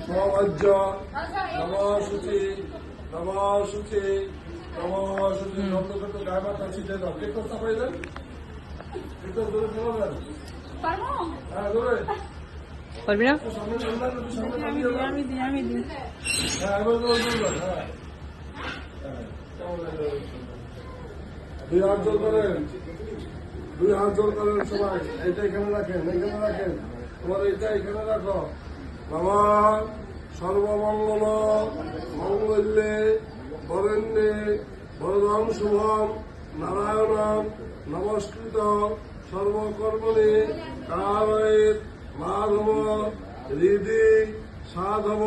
নমজ্জ নম শুচি নম শুচি নম শুচি নন্দগত গায়ে মাথা ছিটে দাও। কীর্তন চাপাই দেন, কীর্তন ধরে বলবেন। হ্যাঁ ধরে পারবি না? আমি দিই। হ্যাঁ এবার বলবেন। হ্যাঁ দুই হাত জোর করেন, দুই হাত জোর করেন সবাই। এইটা এখানে রাখেন, এখানে রাখেন, তোমার এইটা এখানে রাখো। আমার সর্বমঙ্গল মঙ্গলে বরেণ্যে বরদম শুভম নারায়ণম নমস্কৃত সর্বকর্মণি কারয়ের মাধব হৃদি সাধব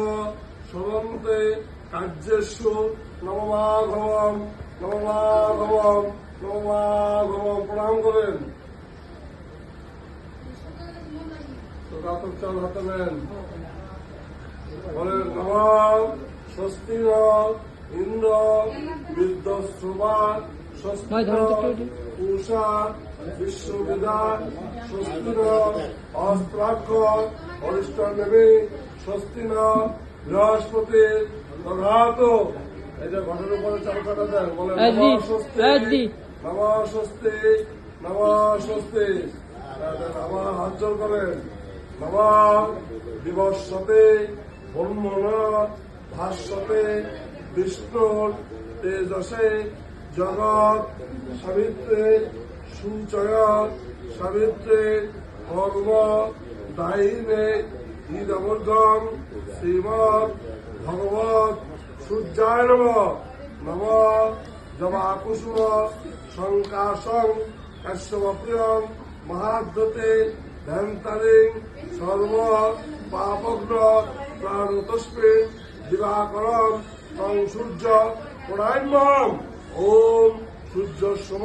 সরন্তে কার্যেষু নমমাধবম নমমাধবম নমমাধবম। প্রণাম করেন। তো রাতক চাল হাতে নেন, বলেন নম স্বস্তি ইন্দ্র বিদ্যশ্রবা স্বস্তি উষা বিশ্ববিদা স্বস্তি অস্ত্রাক্ষ অরিষ্ট নেবে স্বস্তি বৃহস্পতি তথাত। এই যে ঘটের উপরে চাল কাটা দেন, বলেন নম স্বস্তি নম স্বস্তি নম স্বস্তি। আমার হাত জোর করেন। নম দিবসতে ব্রহ্মণ ভাস্বতে বিষ্ণুর তেজসে জগৎ সাবিত্রে সূচয় সাবিত্রে কর্ম দায়িনে ঈদমর্গম শ্রীমৎ ভগবত সূর্যায় নম। নম জবাকুসুম সংকাশং কাশ্যপ্রিয়ম মহাদ্যতে ধ্যান্তারিং সর্ব পাপগ্ন প্রাণতস্মিন দিবাকরম তং সূর্য পরায়ণ। ওম সূর্য সম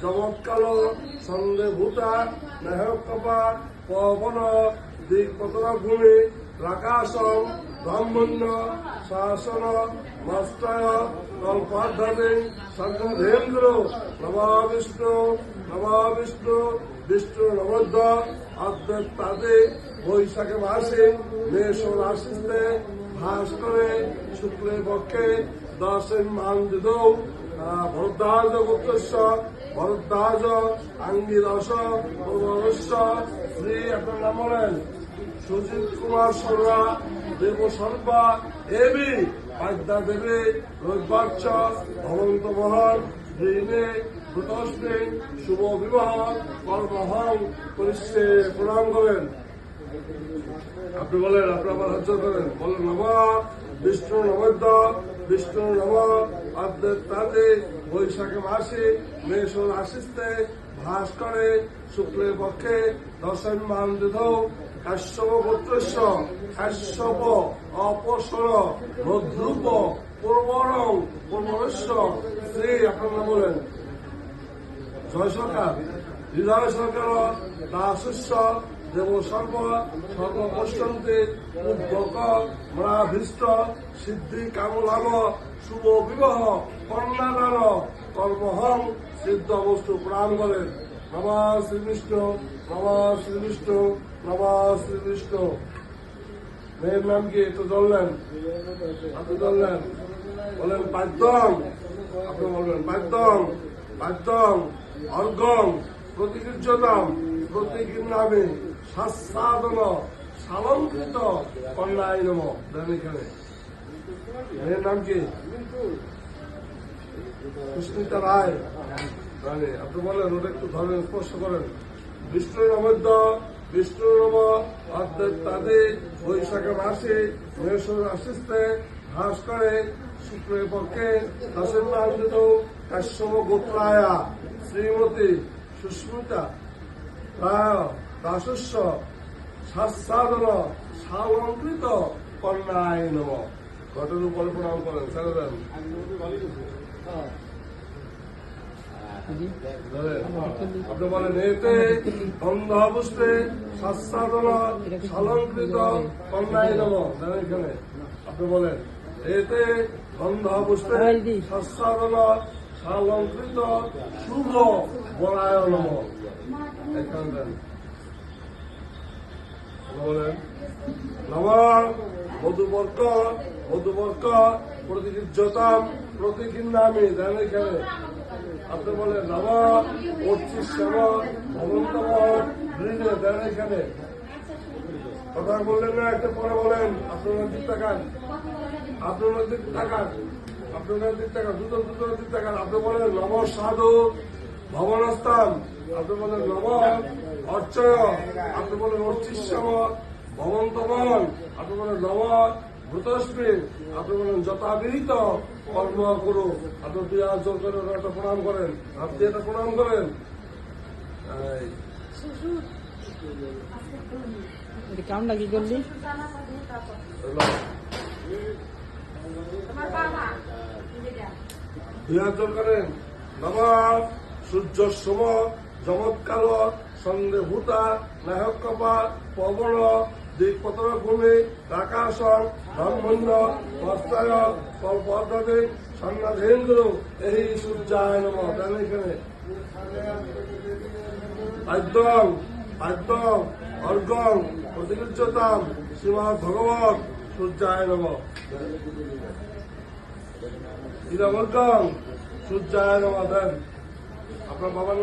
জমৎকাল সন্দেভূতা নেহকপা পবন দিকপতন ভূমি রাকাশম ব্রাহ্মণ্য শাসন মস্তয় কল্পাধানে সংঘেন্দ্র নমা বিষ্ণু বিষ্ণু নবদ্ধ আদ্যে বৈশাখে মাসে মেষ রাশিতে ভাস করে শুক্লে পক্ষে দশের মান দিদ ভরদ্বাজ গোত্রস্য ভরদ্বাজ আঙ্গিরস শ্রী আপনার নাম বলেন সুজিত কুমার সর্বা দেব সর্বা এবি পাদ্যা দেবে রৈবার্চ ভবন্ত মহল ঋণে ভূতস্মে শুভ বিবাহ কর্মহং পরিষ্যে। প্রণাম করেন। আপনি বলেন, আপনি আবার হাত করেন, বলেন নম বিষ্ণু নবদ্য বিষ্ণু নম আদ্যে বৈশাখে মাসে মেষ রাশিতে ভাস করে শুক্লে পক্ষে দশম মান দিধ কাশ্যপ গোত্রস্য কাশ্যপ অপসর রদ্রুপ পূর্বরং পূর্বরেশ্বর শ্রী। আপনার নাম বলেন জয় সরকার হৃদয় সরকার দাসস্য দেব সর্ব সর্বপশ্যন্তে উদ্ভক মরাভীষ্ট সিদ্ধি কামলাম শুভ বিবাহ কন্যাদান কর্মহং সিদ্ধ বস্তু। প্রাণ বলেন নমা শ্রীবিষ্ণু নমা শ্রীবিষ্ণু নমা শ্রীবিষ্ণু। মেয়ের নাম কি একটু ধরলেন, আপনি ধরলেন, বলেন পাদ্যং। আপনি বলবেন পাদ্যং পাদ্যং অর্ঘং প্রতিকীর্যতাম প্রতীকীর নামে সাসাদন সালঙ্কৃত কন্যায় নম। এখানে মেয়ের নাম কি সুস্মিতা রায়। আপনি বলেন, ওটা একটু ধরেন, স্পর্শ করেন। বিষ্ণু নবদ্য বিষ্ণু নব আদ্যে বৈশাখে মাসে মেষ রাশিতে হ্রাস করে শুক্রের পক্ষে দশের নাম দিত কাশ্যপ গোত্রায়া শ্রীমতী সুস্মিতা রায় দাসস্য সাসাদন সালঙ্কৃত কন্যায় নম। ঘটের উপরে প্রণাম করেন, ছেড়ে দেন। আপনি বলেন এতে গন্ধবুষ্ঠে সাসাদন সালঙ্কৃত কন্যায় নম। এখানে আপনি বলেন এতে গন্ধবুষ্ঠে সাসাদন সালঙ্কৃত শুভ বলায় নম। এখানে বলেন নম মধুবর্ক প্রতিকিজ্যতাম প্রতীকীর নামে দেন এখানে আপনি বলেন নম অর্চিষ্যম ভবন্তম ঋণে দেন এখানে কথা বললেন না একটা পরে বলেন আপনার দিক তাকান আপনার দিক তাকান আপনার দিক তাকান দুটোর দিক তাকান আপনি বলেন নম সাধু ভবনস্থান আপনি বলেন নম অর্চয় আপনি বলেন অর্চিষ্যম ভবন্তমন আপনি বলেন নম ভূতস্মী আপনি বলেন যথাবিহিত কর্ম করু আপনি দুই হাত জোর করে একটা প্রণাম করেন আপনি এটা প্রণাম করেন কামটা কি করলি? দুই হাত জোর করেন নম সূর্য সোম জমৎকাল সন্দেভূতা নায়কপা পবন দিকপত্র ভূমি আকাশন ব্রহ্মণ্য বস্তায় কল্পদ্রদিক সন্ন্যাধীন্দ্র এই সূর্যায় নম দেন এখানে আদ্যং অর্গং প্রতিকৃচ্যতাম শ্রীমৎ ভগবত সূর্যায় নম ইদমর্গং সূর্যায় নম দেন আপনার বাবার